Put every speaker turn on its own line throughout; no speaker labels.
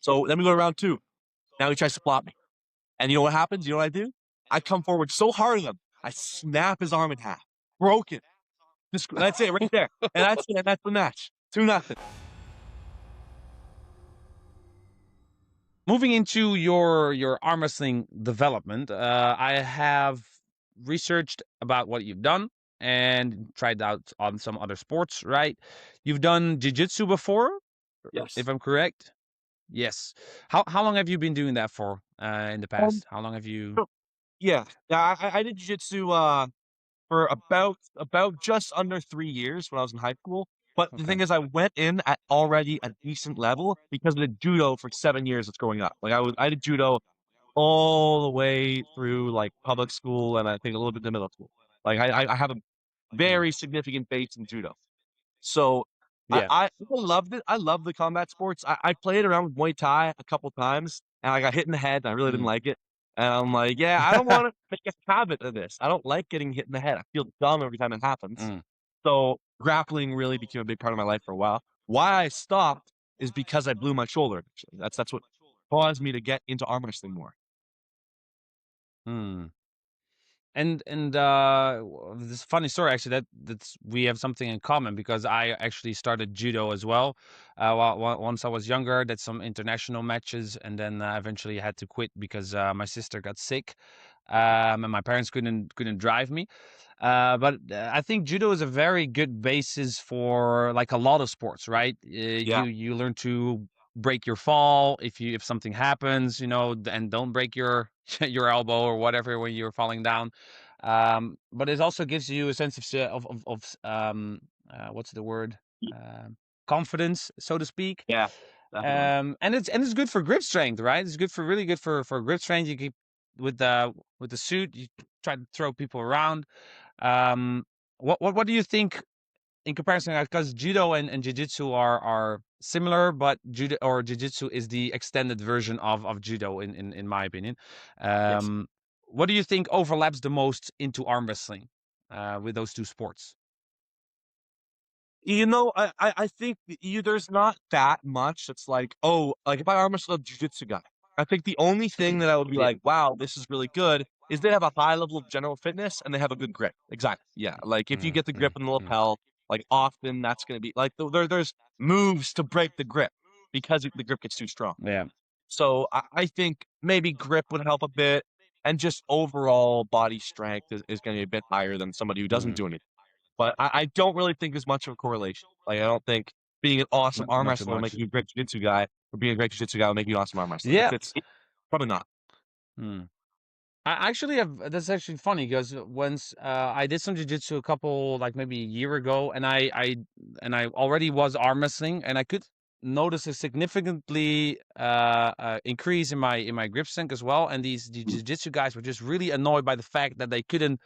So then we go to round 2. Now he tries to flop me. And you know what happens? You know what I do? I come forward so hard on him. I snap his arm in half. Broken. That's it right there. And that's the match. 2-0.
Moving into your arm wrestling development, I have researched about what you've done and tried out on some other sports, right? You've done jiu-jitsu before,
Yes.
if I'm correct? Yes. How long have you been doing that for in the
Um,
past? How long have you...
so, yeah. I did jiu-jitsu for about just under 3 years when I was in high school. But the
Okay.
thing is, I went in at already a decent level because I did judo for 7 years that's growing up. Like I did judo all the way through like public school and I think a little bit in middle school. Like I have a
Mm.
very significant base in judo. So
Yeah.
I loved it. I love the combat sports. I played around with Muay Thai a couple times and I got hit in the head and I really didn't
Mm.
like it. And I'm like, yeah, I don't want to make a habit of this. I don't like getting hit in the head. I feel dumb every time it happens.
Mm.
So grappling really became a big part of my life for a while. Why I stopped is because I blew my shoulder. Actually, that's what caused me to get into arm wrestling more.
Mm. And this funny story actually that's we have something in common because I actually started judo as well. Once I was younger, did some international matches, and then eventually had to quit because my sister got sick, and my parents couldn't drive me. But I think judo is a very good basis for like a lot of sports, right?
Yeah.
You learn to break your fall if something happens, and don't break your your elbow or whatever when you're falling down. But it also gives you a sense of what's the word? Um, Confidence, so to speak.
Yeah, definitely.
And it's good for grip strength, right? It's really good for grip strength. You keep with the suit, you try to throw people around. Um, what do you think in comparison? Because judo and jiu-jitsu are similar, but judo or jiu-jitsu is the extended version of judo in my opinion.
Yes.
Um, what do you think overlaps the most into arm wrestling with those two sports?
I think there's not that much that's like, oh, like if I arm wrestle a jujitsu guy, I think the only thing that I would be
Yeah.
like, wow, this is really good, is they have a high level of general fitness and they have a good grip. Exactly. Yeah. Like if you
Mm,
get the grip
mm,
in the
mm.
lapel, like often that's gonna be like there's moves to break the grip because the grip gets too strong.
Yeah.
So I think maybe grip would help a bit, and just overall body strength is gonna be a bit higher than somebody who doesn't
Mm.
do anything. But I don't really think there's much of a correlation. Like, I don't think being an awesome arm
Not too
wrestler will make
much.
you a great jiu-jitsu guy, or being a great jiu-jitsu guy will make you an awesome arm wrestler.
Yeah.
It's probably not.
Mm. I actually have. That's actually funny because once I did some jujitsu a couple, like maybe a year ago, and I already was arm wrestling, and I could notice a significantly increase in my grip strength as well. And the jujitsu guys were just really annoyed by the fact that they couldn't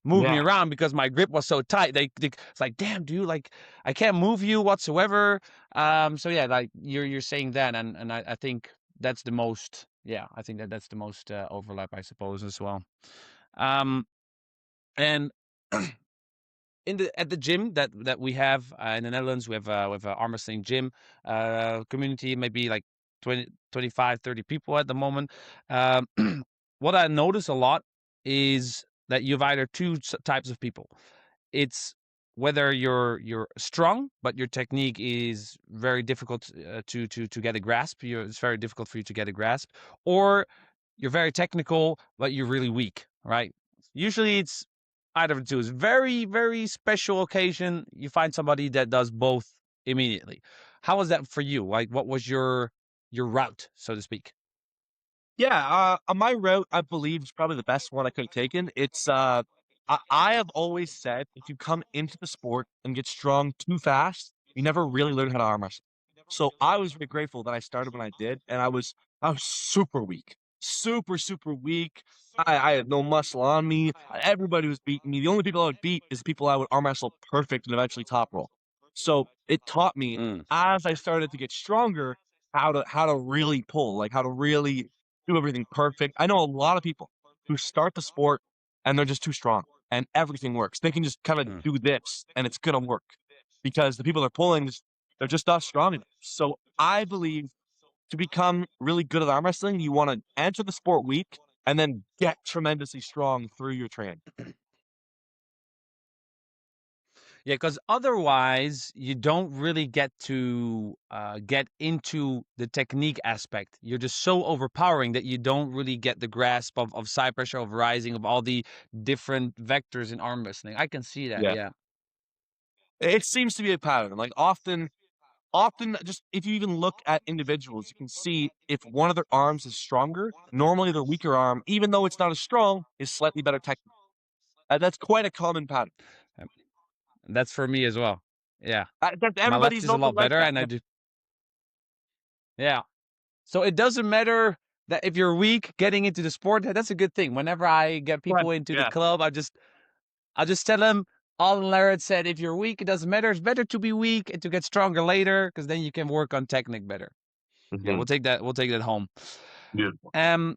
move me
Yeah.
around because my grip was so tight. It's like, damn, dude, like I can't move you whatsoever. So yeah, like you're saying that, and I think that's the most. Yeah, I think that's the most overlap, I suppose, as well. Um, and at the gym that we have in the Netherlands, we have a arm wrestling gym community, maybe like 20, 25, 30 people at the moment. Um, what I notice a lot is that you've either two types of people. It's whether you're strong, but your technique is very difficult to get a grasp. It's very difficult for you to get a grasp, or you're very technical, but you're really weak, right? Usually it's either of the two. It's very, very special occasion. You find somebody that does both immediately. How was that for you? Like, what was your route, so to speak?
Yeah, my route, I believe, is probably the best one I could have taken. I have always said if you come into the sport and get strong too fast, you never really learn how to arm wrestle. So I was very grateful that I started when I did, and I was super weak, super super weak. I had no muscle on me. Everybody was beating me. The only people I would beat is the people I would arm wrestle perfect and eventually top roll. So it taught me
Mm,
as I started to get stronger how to really pull, like how to really do everything perfect. I know a lot of people who start the sport and they're just too strong and everything works. They can just kind of
mm,
do this and it's gonna work because the people they're pulling, they're just not strong enough. So I believe to become really good at arm wrestling, you want to enter the sport weak and then get tremendously strong through your training.
Yeah, because otherwise you don't really get to get into the technique aspect. You're just so overpowering that you don't really get the grasp of side pressure, of rising, of all the different vectors in arm wrestling. I can see that.
Yeah.
Yeah.
It seems to be a pattern. Like often just if you even look at individuals, you can see if one of their arms is stronger, normally their weaker arm, even though it's not as strong, is slightly better technically. That's quite a common pattern.
Um, That's for me as well. Yeah. My left
Everybody's
is a
normally
lot
like
better,
that.
and I do. Yeah. So it doesn't matter that if you're weak getting into the sport. That's a good thing. Whenever I get
Right.
people into the
Yeah.
club, I'll just tell them. Auden Larratt said, if you're weak, it doesn't matter. It's better to be weak and to get stronger later, because then you can work on technique better. Yeah,
Mhm.
we'll take that. We'll take that home.
Beautiful.
Um,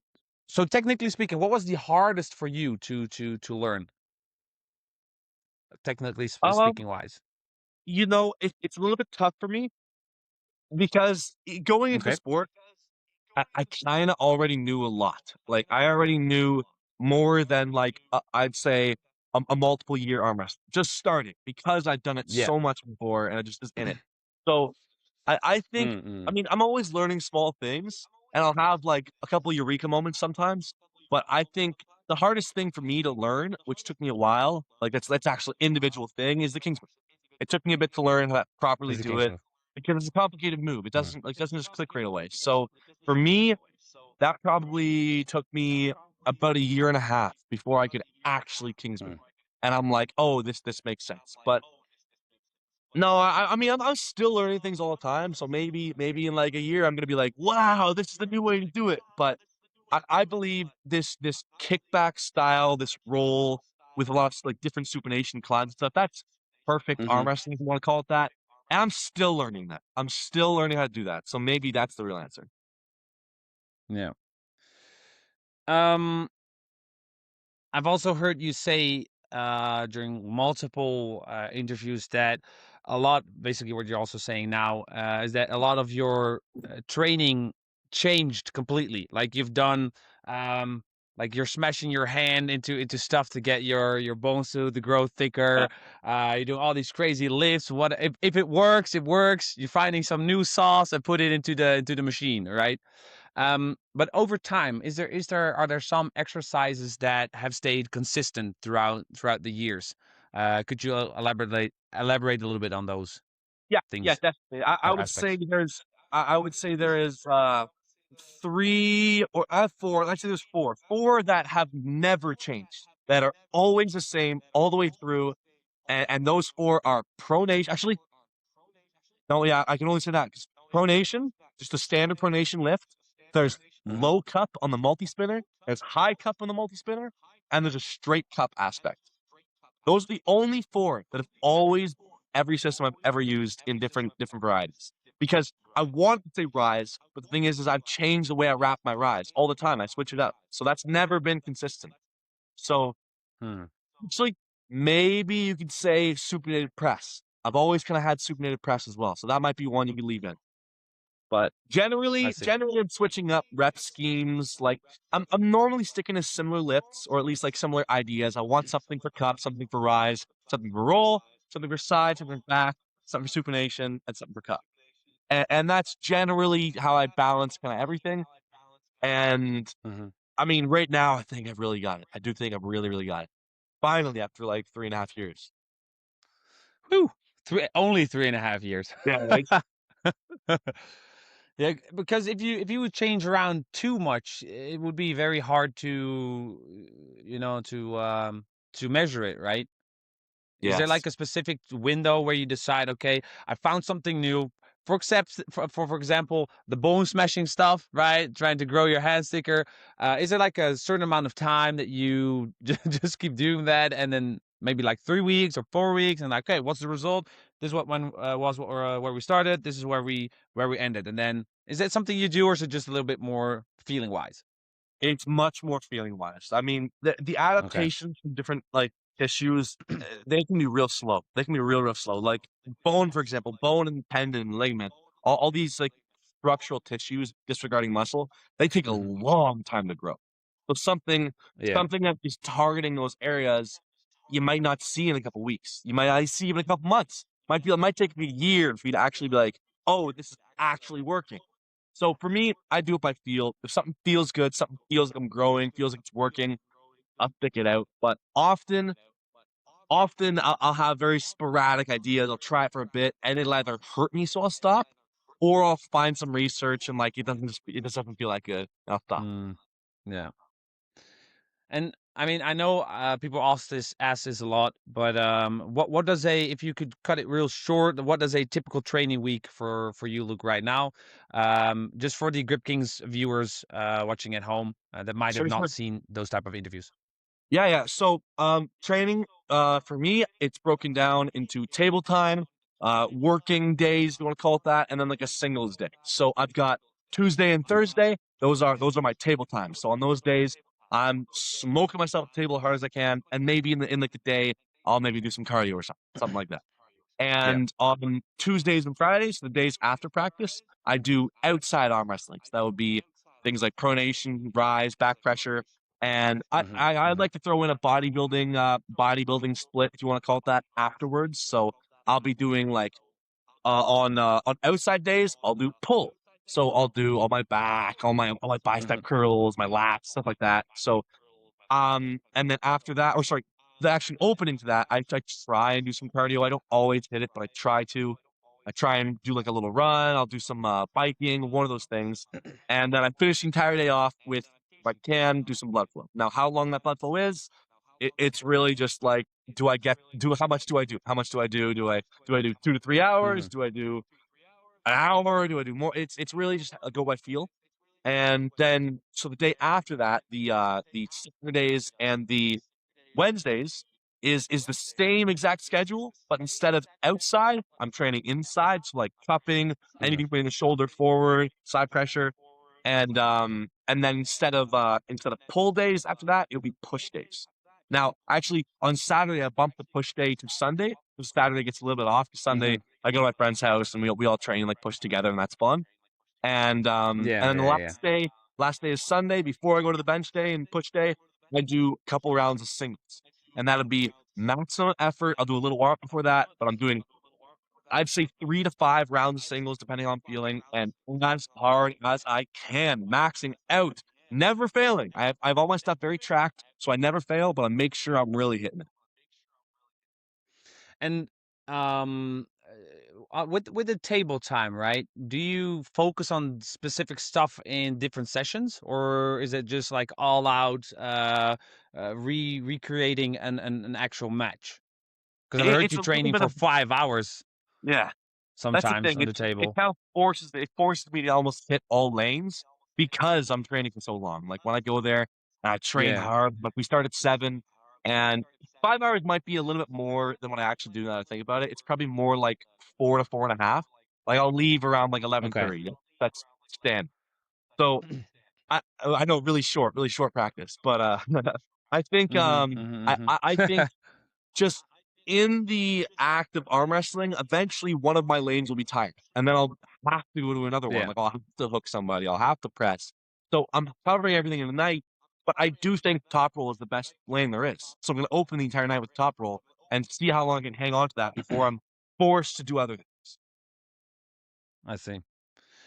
so technically speaking, what was the hardest for you to learn? Technically
Um,
speaking, wise.
it's a little bit tough for me because going into the
Okay.
sport, I kind of already knew a lot. Like I already knew more than like I'd say a multiple year arm wrestler. Just starting because I've done it
Yeah.
so much before and I just was in it. So I think I
Mm-mm.
mean I'm always learning small things and I'll have like a couple eureka moments sometimes. But I think the hardest thing for me to learn, which took me a while, like that's actually individual thing, is the Kingsman. It took me a bit to learn how to properly
Is the
do it
Kingsmith.
because it's a complicated move. It
Mm.
doesn't just click right away. So for me, that probably took me about a year and a half before I could actually Kingsman.
Mm.
And I'm like, oh, this makes sense. But no, I mean, I'm still learning things all the time. So maybe in like a year, I'm gonna be like, wow, this is the new way to do it. But I believe this kickback style, this roll with a lot of like different supination climbs and stuff. That's perfect
Mm-hmm.
arm wrestling if you want to call it that. And I'm still learning that. I'm still learning how to do that. So maybe that's the real answer.
Yeah. Um, I've also heard you say during multiple interviews that a lot, basically, what you're also saying now is that a lot of your training changed completely. Like you've done, um, like you're smashing your hand into stuff to get your bones to grow thicker. You're doing all these crazy lifts. What if it works? It works. You're finding some new sauce and put it into the machine, right? But over time, are there some exercises that have stayed consistent throughout the years? Could you elaborate a little bit on those
Yeah,
things
definitely.
or aspects?
I would say there is 3 or I have 4. Actually, there's 4. 4 that have never changed, that are always the same all the way through, and those 4 are pronation. Actually, no, yeah, I can only say that because pronation, just a standard pronation lift. There's
Hmm.
low cup on the multi spinner. There's high cup on the multi spinner, and there's a straight cup aspect. Those are the only 4 that have always every system I've ever used in different varieties. Because I want to say rise, but the thing is I've changed the way I wrap my rise all the time. I switch it up. So that's never been consistent. So
Hmm.
actually, maybe you could say supinated press. I've always kind of had supinated press as well. So that might be one you could leave in. But
I
generally,
see.
I'm switching up rep schemes. Like I'm normally sticking to similar lifts or at least like similar ideas. I want something for cup, something for rise, something for roll, something for side, something for back, something for supination, and something for cup. And that's generally how I balance kind of everything. And
Hmm.
I mean, right now, I think I've really got it. I do think I've really got it. Finally, after like 3.5 years.
Whew. Only 3.5 years.
Yeah, right.
Yeah, because if you would change around too much, it would be very hard to measure it, right? Is there
Yes.
like a specific window where you decide, okay, I found something new? For example, the bone smashing stuff, right? Trying to grow your hands thicker. Is there like a certain amount of time that you just keep doing that, and then maybe like 3 weeks or 4 weeks, and like, okay, what's the result? This is what when was where we started. This is where we ended, and then is that something you do, or is it just a little bit more feeling wise?
It's much more feeling wise. I mean, the
Okay.
adaptations from different like tissues, they can be real slow. They can be real slow. Like bone, for example, bone and tendon and ligament, all these like structural tissues, disregarding muscle, they take a
Mhm.
long time to grow. So
Yeah.
something that is targeting those areas, you might not see in a couple weeks. You might not see even a couple months. It might take me a year for you to actually be like, oh, this is actually working. So for me, I do it by feel. If something feels good, something feels like I'm growing, feels like it's working, I'll stick it out. But often I'll have very sporadic ideas. I'll try it for a bit, and it'll either hurt me, so I'll stop, or I'll find some research and like it just doesn't feel like good. I'll stop.
Mm. Yeah. And I mean, I know people ask this a lot, but what does a if you could cut it real short, what does a typical training week for you look right now? Just for the Grip Kings viewers watching at home that might have
Sure,
not
sure.
seen those type of interviews.
Yeah, yeah. So, training, for me, it's broken down into table time, working days, if you want to call it that, and then like a singles day. So I've got Tuesday and Thursday. Those are my table times. So on those days, I'm smoking myself at the table as hard as I can, and maybe in like the day, I'll maybe do some cardio or something like that.
Yeah.
And on Tuesdays and Fridays, the days after practice, I do outside arm wrestling. So that would be things like pronation, rise, back pressure. And
Hmm.
I'd
Hmm.
like to throw in a bodybuilding split, if you want to call it that, afterwards. So I'll be doing like on outside days, I'll do pull. So I'll do all my back, all my bicep
Hmm.
curls, my lats, stuff like that. So and then after that, or sorry, the actually opening to that, I try and do some cardio. I don't always hit it, but I try to. I try and do like a little run. I'll do some biking, one of those things, and then I'm finishing entire day off with, if I can, do some blood flow. Now, how long that blood flow is, it's really just like, do how much do I do? How much do I do? Do I do 2 to 3 hours?
Hmm.
Do I do an hour? Do I do more? It's really just a go by feel. And then so the day after that, the Saturdays and the Wednesdays is the same exact schedule, but instead of outside, I'm training inside. So like cupping,
Hmm.
anything bringing the shoulder forward, side pressure, and then instead of pull days after that, it'll be push days. Now, actually, on Saturday, I bumped the push day to Sunday. So Saturday gets a little bit off. Sunday,
Hmm.
I go to my friend's house and we all train like push together, and that's fun. And
Yeah.
then the
Yeah. Yeah.
last day is Sunday. Before I go to the bench day and push day, I do a couple rounds of singles, and that'll be maximum effort. I'll do a little warm up before that, but I'm doing, I'd say, 3 to 5 rounds of singles depending on feeling, and as hard as I can, maxing out, never failing. I have all my stuff very tracked, so I never fail, but I make sure I'm really hitting it.
And with the table time, right? Do you focus on specific stuff in different sessions, or is it just like all out recreating an actual match? Because I've heard
It's
you
a little
training
bit
for
of,
5 hours
yeah. That's the
sometimes
thing.
on the
It
table.
kind of forces me to almost hit all lanes because I'm training for so long. Like when I go there and I train
Yeah.
hard, like we start at 7, and 5 hours might be a little bit more than what I actually do now that I think about it. It's probably more like 4 to 4.5. Like I'll leave around like
Okay.
11:30. That's standard. So I know, really short practice, but I think
Mhm. Mhm.
I think
Mhm.
just in the act of arm wrestling, eventually one of my lanes will be tired, and then I'll have to go to another one.
Yeah.
Like I'll have to hook somebody, I'll have to press. So I'm covering everything in the night, but I do think top roll is the best lane there is. So I'm going to open the entire night with top roll and see how long I can hang on to that before I'm forced to do other things.
I see.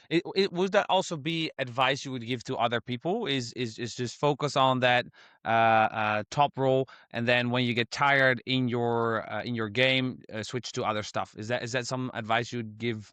It would that also be advice you would give to other people? Is just focus on that top role, and then when you get tired in your game, switch to other stuff. Is that some advice you'd give?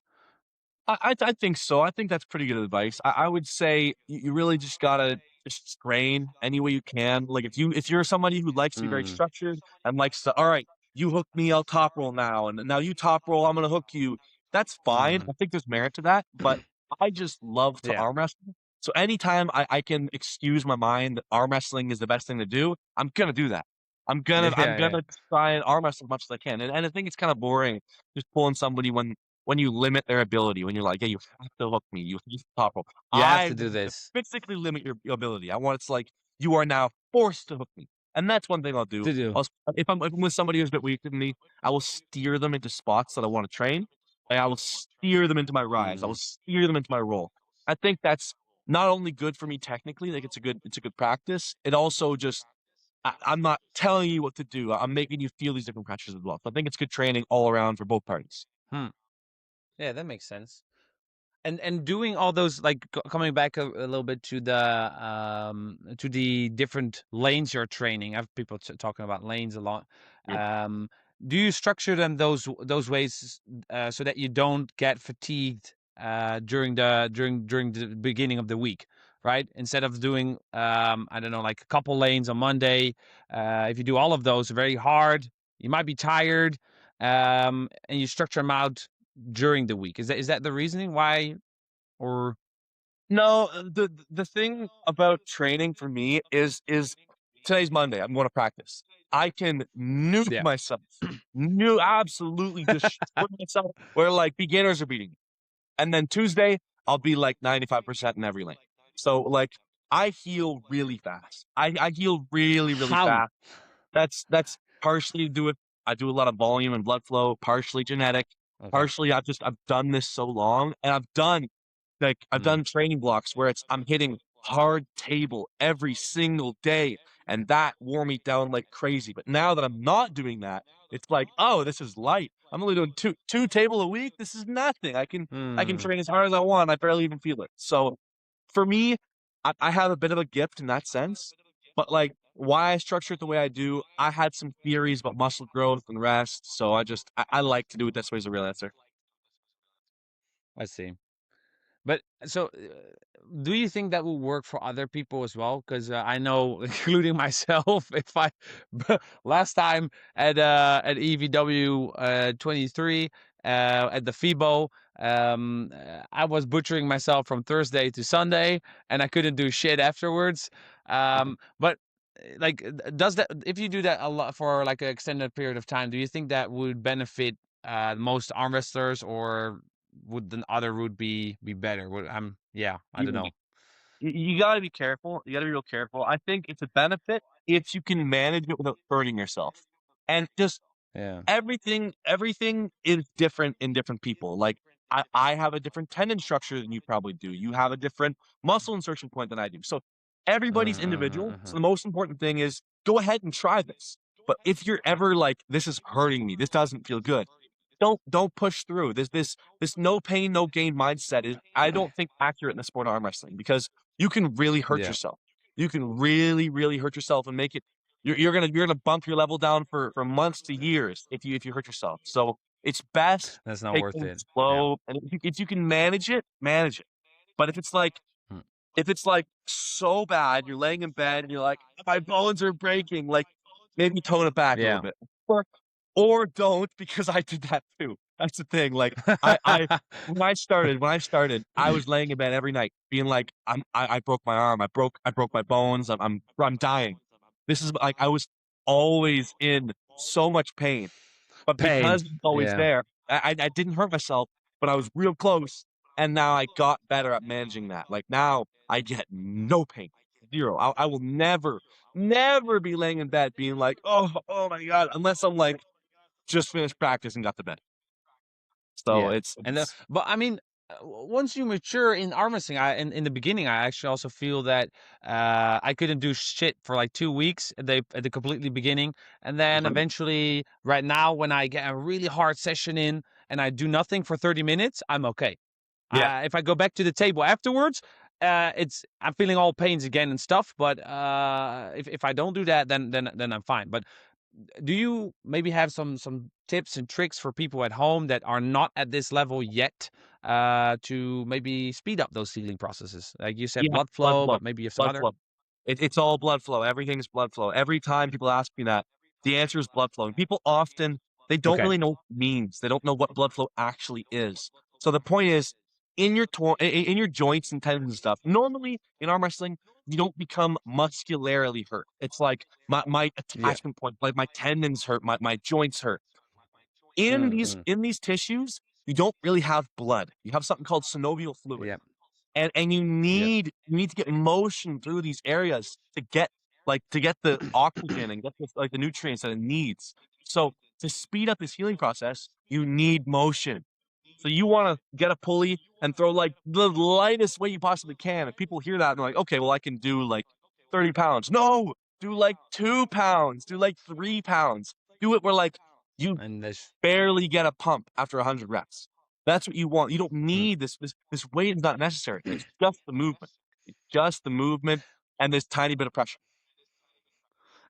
I think so. I think that's pretty good advice. I would say you really just gotta just train any way you can. Like if you're somebody who likes to be very
Mm.
structured and likes to, all right, you hook me, I'll top roll now, and now you top roll, I'm gonna hook you. That's fine.
Mm.
I think there's merit to that, but I just love to
Yeah.
arm wrestle. So anytime I can excuse my mind that arm wrestling is the best thing to do, I'm gonna do that.
Yeah.
I'm
Yeah.
gonna try and arm wrestle as much as I can. And I think it's kind of boring just pulling somebody when you limit their ability, when you're like, "Hey, you have to hook me, you have to top rope."
You have
I
to do
want to
this
physically limit your ability. I want it's like, you are now forced to hook me, and that's one thing I'll do.
to do.
If I'm with somebody who's a bit weaker than me, I will steer them into spots that I wanna train, Like, I will steer them into my rise. I will
Mm.
steer them into my roll. I think that's not only good for me technically, like it's a good practice. It also just I'm not telling you what to do. I'm making you feel these different pressures as well. So I think it's good training all around for both parties.
Hmm. Yeah, that makes sense. And doing all those, like, coming back a little bit to the different lanes you're training. I have people talking about lanes a lot.
Mm.
Do you structure them those ways so that you don't get fatigued during the beginning of the week, right? Instead of doing I don't know, like a couple lanes on Monday, if you do all of those very hard, you might be tired, and you structure them out during the week. Is that the reasoning why? Or
No, the thing about training for me is today's Monday. I'm going to practice. I can nuke
yeah.
myself, absolutely destroy myself. Where like beginners are beating me, and then Tuesday I'll be like 95% in every lane. So like I heal really fast. I heal really
How?
fast. That's partially to do with I do a lot of volume and blood flow, partially genetic,
Okay.
partially I've done this so long and I've
Mm.
done training blocks where I'm hitting hard table every single day, and that wore me down like crazy. But now that I'm not doing that, it's like, oh, this is light. I'm only doing two table a week. This is nothing. I can
Mm.
train as hard as I want. I barely even feel it. So for me, I have a bit of a gift in that sense. But like why I structure it the way I do, I had some theories about muscle growth and rest. So I like to do it this way is a real answer.
I see. But so, do you think that will work for other people as well? Because I know, including myself, if I last time at EVW 23 at the FIBO, I was butchering myself from Thursday to Sunday, and I couldn't do shit afterwards. But like, does that, if you do that a lot for like an extended period of time, do you think that would benefit most arm wrestlers, or would the other route be better? Yeah, I don't
Yeah.
know.
You gotta be careful. You gotta be real careful. I think it's a benefit if you can manage it without hurting yourself. And just
Yeah.
everything is different in different people. Like I have a different tendon structure than you probably do. You have a different muscle insertion point than I do. So everybody's individual. So
Uh-huh.
the most important thing is go ahead and try this. But if you're ever like, this is hurting me, this doesn't feel good, don't push through. This no pain, no gain mindset is I don't think accurate in the sport of arm wrestling because you can really hurt
Yeah,
yourself. You can really hurt yourself and make it you're gonna bump your level down for months to years if you hurt yourself. So it's best
that's not
take
worth
things
it. Yeah.
slow and if you can manage it, manage it. But
Mm.
if it's like so bad, you're laying in bed and you're like, my bones are breaking, like maybe tone it back a little
Yeah.
bit. Or or don't because I did that too. That's the thing. Like I when I started, I was laying in bed every night being like, I broke my arm, I broke my bones, I'm dying. This is like I was always in so much pain. But
Pain.
because it's always
Yeah.
there, I didn't hurt myself, but I was real close, and now I got better at managing that. Like, now I get no pain, 0. I will never be laying in bed being like, "Oh my god," unless I'm, like, just finished practice and got to bed. So
Yeah. But I mean, once you mature in arm wrestling, in the beginning, I actually also feel that I couldn't do shit for like 2 weeks at the completely beginning, and then
Mhm.
eventually, right now, when I get a really hard session in and I do nothing for 30 minutes, I'm okay.
Yeah.
If I go back to the table afterwards, I'm feeling all pains again and stuff. But if I don't do that, then I'm fine. But do you maybe have some tips and tricks for people at home that are not at this level yet, to maybe speed up those healing processes? Like you said,
Yeah,
blood
blood
flow,
flow,
but maybe you have some
blood
other.
flow. It's all blood flow. Everything's blood flow. Every time people ask me that, the answer is blood flow. And people often they don't
Okay.
really know what it means. They don't know what blood flow actually is. So the point is, in your joints and tendons and stuff. Normally in arm wrestling, you don't become muscularly hurt. It's like my
Yeah.
attachment point, like my tendons hurt, my joints hurt. In these
Mm.
in these tissues, you don't really have blood. You have something called synovial fluid.
Yeah.
And
Yeah.
you need to get motion through these areas to get the oxygen and get the nutrients that it needs. So to speed up this healing process, you need motion. So you want to get a pulley and throw like the lightest weight you possibly can. And people hear that and they're like, okay, well, I can do like 30 pounds. No, do like 2 pounds, do like 3 pounds. Do it where like you
And this,
barely get a pump after 100 reps. That's what you want. You don't
mm.
need this weight is not necessary. It's just the movement. It's just the movement and this tiny bit of pressure.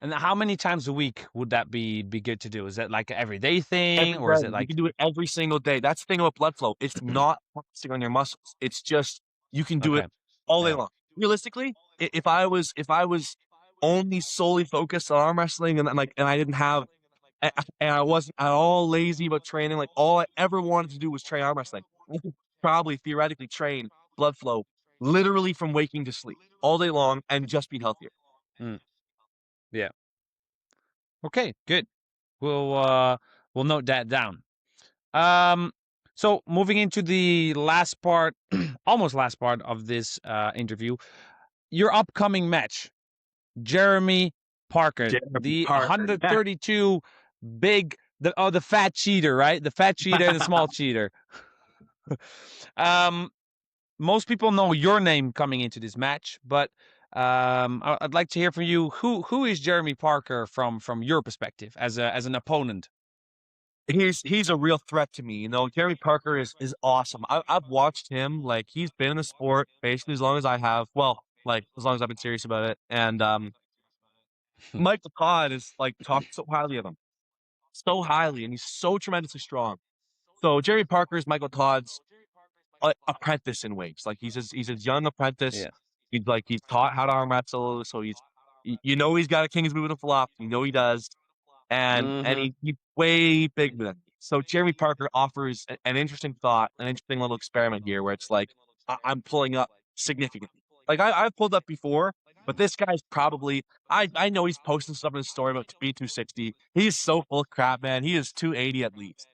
And how many times a week would that be good to do? Is that like an everyday thing,
Every
or is
day.
it
You
like
can do it every single day. That's the thing about blood flow. It's not focusing on your muscles. It's just you can do it
okay,
all day
yeah,
long. Realistically, if I was only solely focused on arm wrestling and I didn't have and I wasn't at all lazy about training, like all I ever wanted to do was train arm wrestling. I could probably theoretically train blood flow literally from waking to sleep all day long and just be healthier.
mm, yeah. Okay, good. We'll note that down. Um, so moving into the last part, almost last part of this interview, your upcoming match, Jeremy Parker,
Jeremy
the
Parker, yeah.
132 the fat cheater, right? The fat cheater and the small cheater. um, most people know your name coming into this match, but I'd like to hear from you. Who is Jeremy Parker from your perspective as an opponent?
He's a real threat to me. You know, Jeremy Parker is awesome. I've watched him, like he's been in the sport basically as long as I have. Well, like as long as I've been serious about it. And Michael Todd is like talked so highly of him. So highly, and he's so tremendously strong. So Jeremy Parker is Michael Todd's apprentice in weights. Like he's a young apprentice.
Yeah.
He's taught how to arm wrestle, so you know he's got a king's move and a flop. You know he does, and
Mm-hmm.
he's way bigger than me. So Jeremy Parker offers an interesting thought, an interesting little experiment here, where it's like I'm pulling up significantly. Like I've pulled up before, but this guy's probably I know he's posting stuff in his story about to be 260. He's so full of crap, man. He is 280 at least.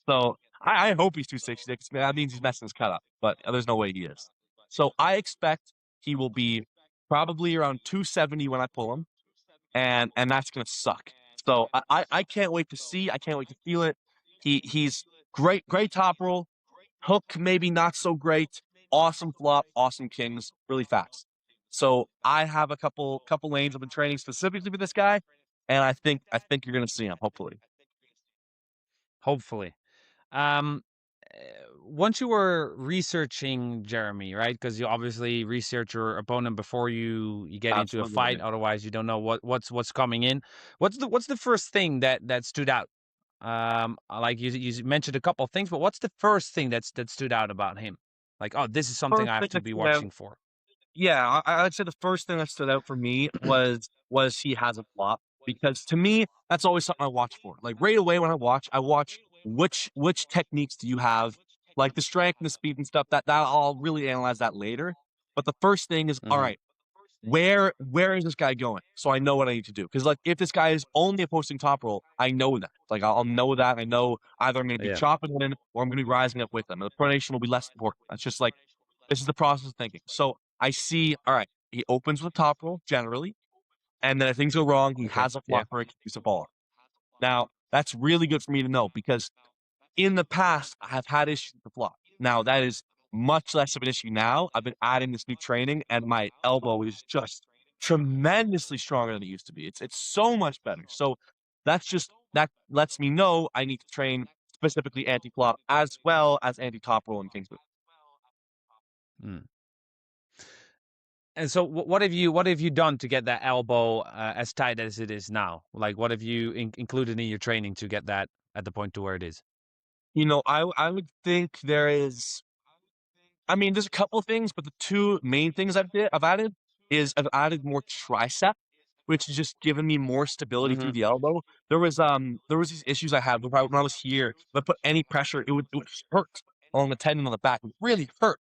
So I hope he's 260. That means he's messing his cut up, but there's no way he is. So I expect he will be probably around 270 when I pull him, and that's gonna suck. So I can't wait to see. I can't wait to feel it. He's great top roll, hook maybe not so great, awesome flop, awesome kings, really fast. So I have a couple lanes I've been training specifically for this guy, and I think you're gonna see him hopefully.
Hopefully. Um, Once you were researching Jeremy, right? Because you obviously research your opponent before you get into a
Absolutely, I
fight.
do.
Otherwise, you don't know what's coming in. What's the first thing that stood out? Like you mentioned a couple of things, but what's the first thing that stood out about him? Like, oh, this is something
First
I have
thing
to
that
be
stood out
watching for.
Yeah, I'd say the first thing that stood out for me was he has a flop because to me that's always something I watch for. Like right away when I watch which techniques do you have, like the strength and the speed and stuff. That I'll really analyze that later. But the first thing is, all
Mm-hmm.
right, where is this guy going? So I know what I need to do. Because like if this guy is only opposing top roll, I know that. Like I'll know that. I know either I'm going to be
Yeah.
chopping it in or I'm going to be rising up with him. And the pronation will be less important. That's just like this is the process of thinking. So I see, all right, he opens with top roll generally, and then if things go wrong, he
Okay.
has a
Yeah.
flopper, he keeps a baller. Now, that's really good for me to know because in the past, I have had issues with the flop. Now, that is much less of an issue now. I've been adding this new training, and my elbow is just tremendously stronger than it used to be. It's so much better. So that lets me know I need to train specifically anti flop as well as anti top roll and kings move.
Mm. And so, what have you done to get that elbow as tight as it is now? Like, what have you included in your training to get that at the point to where it is?
You know, I would think there is. I mean, there's a couple of things, but the two main things I've added is I've added more tricep, which has just given me more stability
Mm-hmm.
through the elbow. There was these issues I had when I was here. If I put any pressure, it would hurt along the tendon on the back. It really hurt.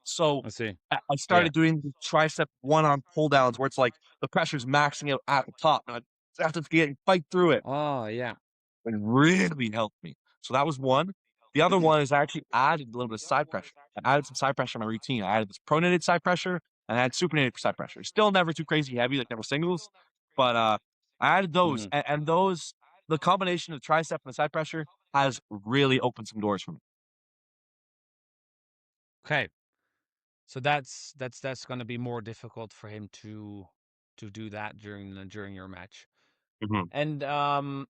So
I see.
I
Yeah.
started doing the tricep one arm pull downs where it's like the pressure's maxing out at the top, and I have to fight through it.
Oh, yeah.
It really helped me. So that was one. The other one is I actually added a little bit of side pressure. I added some side pressure in my routine. I added this pronated side pressure and I had supinated side pressure. Still never too crazy heavy, like never singles, but I added those,
Mm-hmm.
and those the combination of the tricep and the side pressure has really opened some doors for me.
Okay. So that's going to be more difficult for him to do that during your match.
Mhm.
And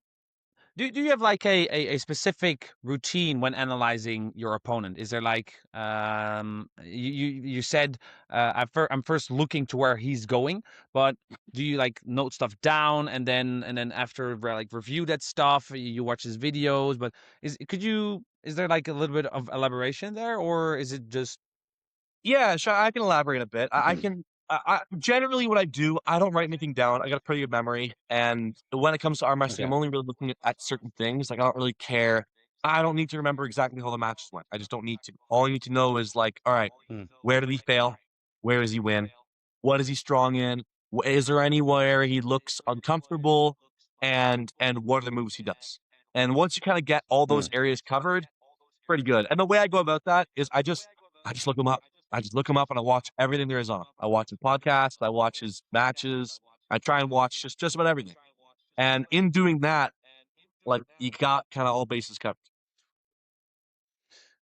do you have like a specific routine when analyzing your opponent? Is there like you said I'm first looking to where he's going, but do you like note stuff down and then after like review that stuff? You watch his videos, but is there like a little bit of elaboration there, or is it just
Yeah, sure, I can elaborate a bit. I can generally what I do, I don't write anything down. I got a pretty good memory, and when it comes to arm wrestling,
okay?
I'm only really looking at certain things. Like I don't really care. I don't need to remember exactly how the matches went. I just don't need to. All I need to know is like, all right,
Hmm.
where did he fail? Where does he win? What is he strong in? Is there anywhere he looks uncomfortable? And what are the moves he does? And once you kind of get all those
Hmm.
areas covered, pretty good. And the way I go about that is I just look him up. I just look him up and I watch everything there is on him. I watch his podcast, I watch his matches, I try and watch just about everything. And in doing that, like you got kind of all bases covered.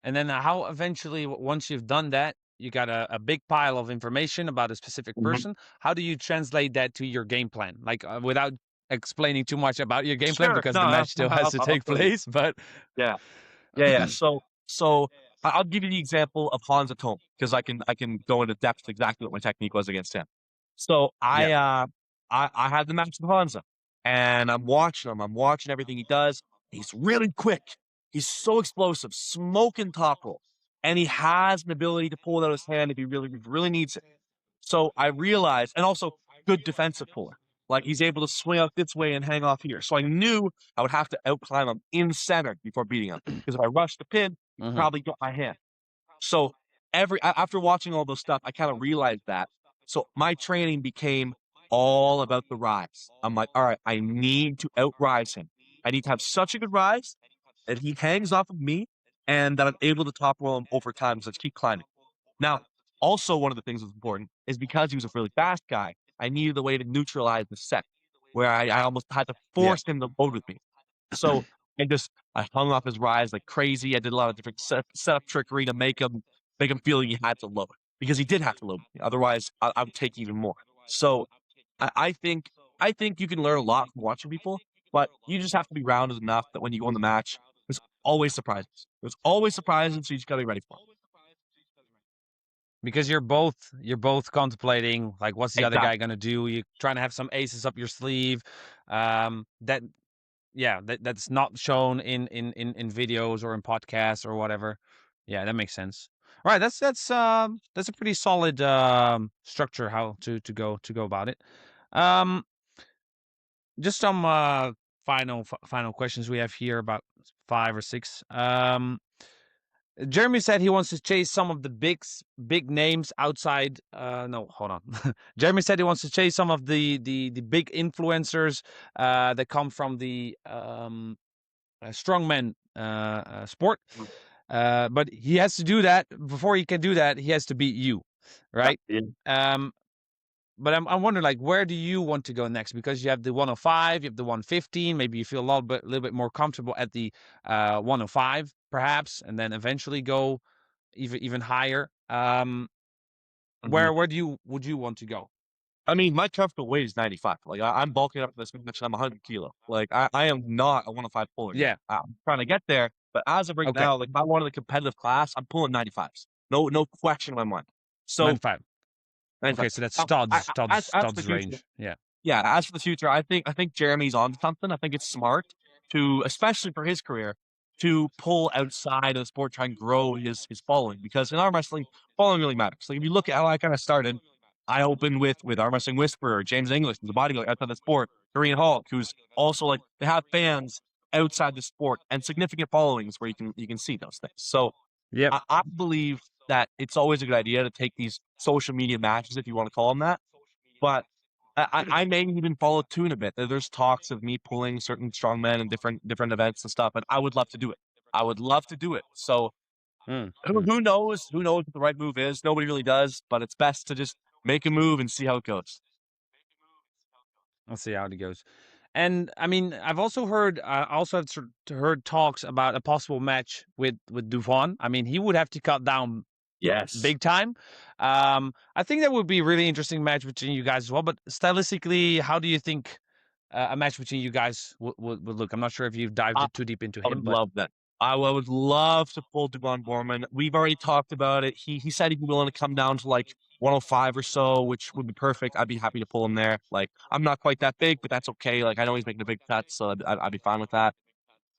And then how eventually, once you've done that, you got a big pile of information about a specific
Mhm.
person. How do you translate that to your game plan? Like without explaining too much about your game plan
Sure.
because
No,
the match still has to
I'll
take
tell you.
place. But
Yeah. Yeah. I'll give you the example of Hans Atome because I can go into depth exactly what my technique was against him. So
yeah.
I had the match with Hansa and I'm watching him. I'm watching everything he does. He's really quick. He's so explosive, smoking top roll, and he has an ability to pull it out of his hand if he really needs it. So I realized, and also good defensive puller. Like he's able to swing out this way and hang off here. So I knew I would have to outclimb him in center before beating him. Because if I rushed the pin, he'd
Hmm.
probably get my hand. So after watching all those stuff, I kind of realized that. So my training became all about the rise. I'm like, all right, I need to outrise him. I need to have such a good rise that he hangs off of me and that I'm able to top roll him over time. So let's keep climbing. Now, also one of the things that's important is because he was a really fast guy, I needed a way to neutralize the set, where I almost had to
Yeah.
force him to load with me. So I hung off his rise like crazy. I did a lot of different setup trickery to make him feel he had to load because he did have to load me. Otherwise, I would take even more. So I, I think I think you can learn a lot from watching people, but you just have to be rounded enough that when you go in the match, there's always surprises. There's always surprises, so you just gotta be ready for them.
Because you're both contemplating like what's the other guy
Exactly.
gonna do. You're trying to have some aces up your sleeve. That yeah, that's not shown in videos or in podcasts or whatever. Yeah, that makes sense. All right, that's a pretty solid structure how to go about it. Um, just some final questions we have here, about 5 or 6. Jeremy said he wants to chase some of the big names outside. No, hold on. Jeremy said he wants to chase some of the big influencers that come from the strongman sport. But he has to do that. Before he can do that, he has to beat you,
Yeah.
right? Um, but I'm wondering, like, where do you want to go next? Because you have the 105, you have the 115. Maybe you feel little bit more comfortable at the 105, perhaps, and then eventually go even higher.
Mhm.
Where do you would you want to go?
I mean, my comfortable weight is 95. Like I'm bulking up for this match. I'm 100 kilo. Like I am not a 105 puller yet.
Yeah.
I'm trying to get there, but as of right
Okay.
now, like if I wanted a competitive class, I'm pulling 95s. No question in my mind. So
95.
95.
Okay, so that's
Now,
studs,
as
studs,
for the
studs
future,
range. Yeah.
yeah, as for the future, I think Jeremy's on something. I think it's smart to, especially for his career, to pull outside of the sport, try and grow his following. Because in arm wrestling, following really matters. Like if you look at how I kind of started, I opened with arm wrestling whisperer, James English, who's a bodybuilder outside the sport, Korean Hulk, who's also like they have fans outside the sport and significant followings where you can see those things. So
Yep.
I believe that it's always a good idea to take these social media matches, if you want to call them that, but I may even follow tune a bit. There's talks of me pulling certain strongmen in different events and stuff, and I would love to do it. I would love to do it. So
Mm,
who,
mm.
who knows? Who knows what the right move is? Nobody really does, but it's best to just make a move and see how it goes.
Let's see how it goes. And I mean, I've also heard, heard talks about a possible match with devon. I mean, he would have to cut down
Yes.
big time. I think that would be a really interesting match between you guys as well. But stylistically, how do you think a match between you guys would look? I'm not sure if you've dived
I,
too deep into
I
him,
would
but
love that. I would love to pull Devon Borman. We've already talked about it. He said he'd be willing to come down to like 105 or so, which would be perfect. I'd be happy to pull him there. Like, I'm not quite that big, but that's okay. Like, I know he's making a big cut, so I'd be fine with that.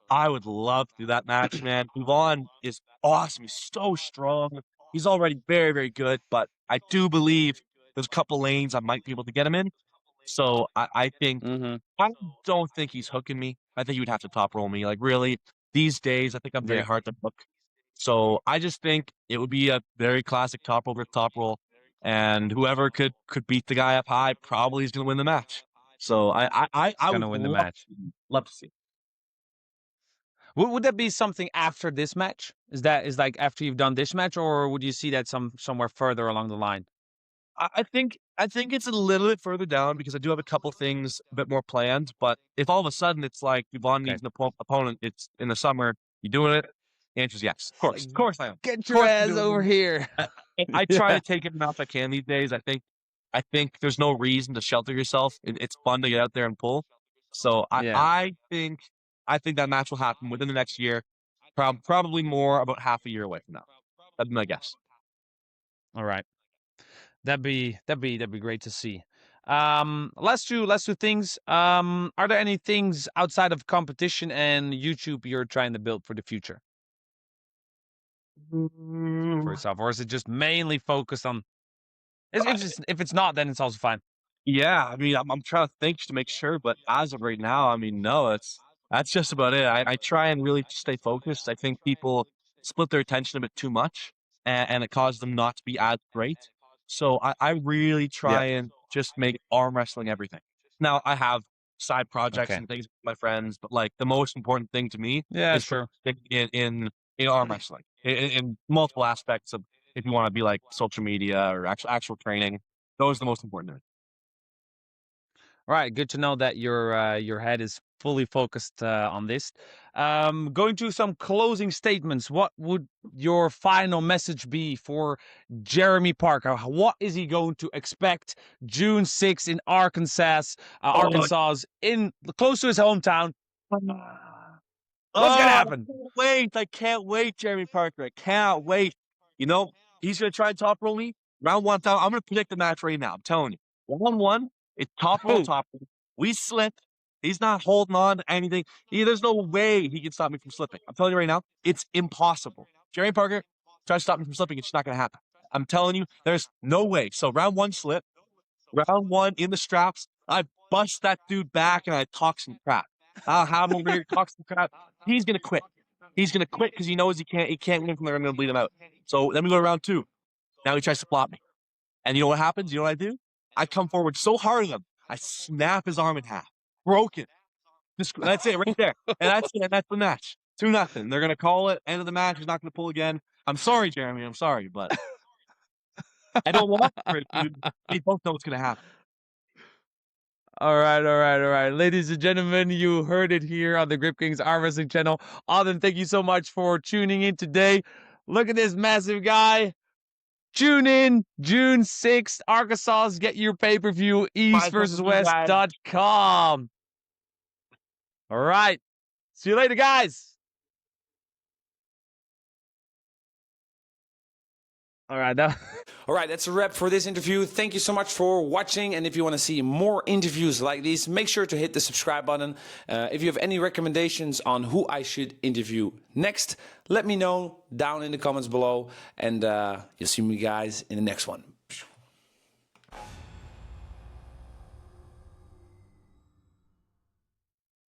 I would love to do that match, man. Devon is awesome. He's so strong. He's already very, very good, but I do believe there's a couple lanes I might be able to get him in. So I think
hmm
I don't think he's hooking me. I think he would have to top roll me. Like really, these days I think I'm very
yeah,
hard to hook. So I just think it would be a very classic top roll versus top roll, and whoever could beat the guy up high probably is going to win the match. So
it's
I
gonna
would
win the match.
love to see.
Would that be something after this match? Is like after you've done this match, or would you see that somewhere further along the line?
I think it's a little bit further down because I do have a couple things a bit more planned. But if all of a sudden it's like Yvonne
Okay,
needs an opponent, it's in the summer, you doing it? The answer is yes.
it's like
Of course I am.
get
Of
your
course I'm
ass over
doing
here.
it. I try
Yeah,
to take it enough I can these days. I think there's no reason to shelter yourself. It's fun to get out there and pull. So
yeah.
I think that match will happen within the next year. Probably more about half a year away from now. That'd be my guess.
All right. That'd be great to see. Last two things. Are there any things outside of competition and YouTube you're trying to build for the future for
Mm,
yourself, or is it just mainly focused on?
I-
If it's not, then it's also fine.
Yeah, I mean, I'm trying to think to make sure, but as of right now, I mean, no, that's just about it. I try and really stay focused. I think people split their attention a bit too much, and it causes them not to be as great. So I really
Yeah.
try and just make arm wrestling everything. Now I have side projects
Okay.
and things with my friends, but like the most important thing to me
Yeah.
is
Sure.
in arm wrestling in multiple aspects of if you want to be like social media or actual training. Those are the most important to me.
All right, good to know that your head is fully focused on this. Going to some closing statements. What would your final message be for Jeremy Parker? What is he going to expect June 6th in Arkansas?
Oh,
Arkansas in close to his hometown. What's gonna
oh, I
happen?
can't wait. I can't wait, Jeremy Parker. I can't wait. You know, he's going to try and top roll me. Round one time, I'm going to predict the match right now. I'm telling you. Round one, it's top roll,
Oh,
top roll. We slip. He's not holding on to anything. There's no way he can stop me from slipping. I'm telling you right now, it's impossible. Jeremy Parker, try to stop me from slipping. It's not going to happen. I'm telling you, there's no way. So round one slip. Round one in the straps, I bust that dude back and I talk some crap. I'll have him over here talk some crap. He's gonna quit. He's gonna quit because he knows he can't win from there. I'm gonna bleed him out. So then we go to round two. Now he tries to flop me. And you know what happens? You know what I do? I come forward so hard at him, I snap his arm in half. Broken. That's it right there. And that's it. That's the match. 2-0. They're gonna call it. End of the match. He's not gonna pull again. I'm sorry, Jeremy. I'm sorry, but I don't want for it, dude. We both know what's gonna happen.
all right, all right, all right. Ladies and gentlemen, you heard it here on the Grip Kings Arm Wrestling channel. Auden, thank you so much for tuning in today. Look at this massive guy. Tune in June 6th, Arkansas. Get your pay-per-view,
Five
eastversus
something, guys.
west.com. All right. See you later, guys. All right. Now. All right, that's a wrap for this interview. Thank you so much for watching. And if you want to see more interviews like these, make sure to hit the subscribe button. If you have any recommendations on who I should interview next, let me know down in the comments below. And you'll see me guys in the next one.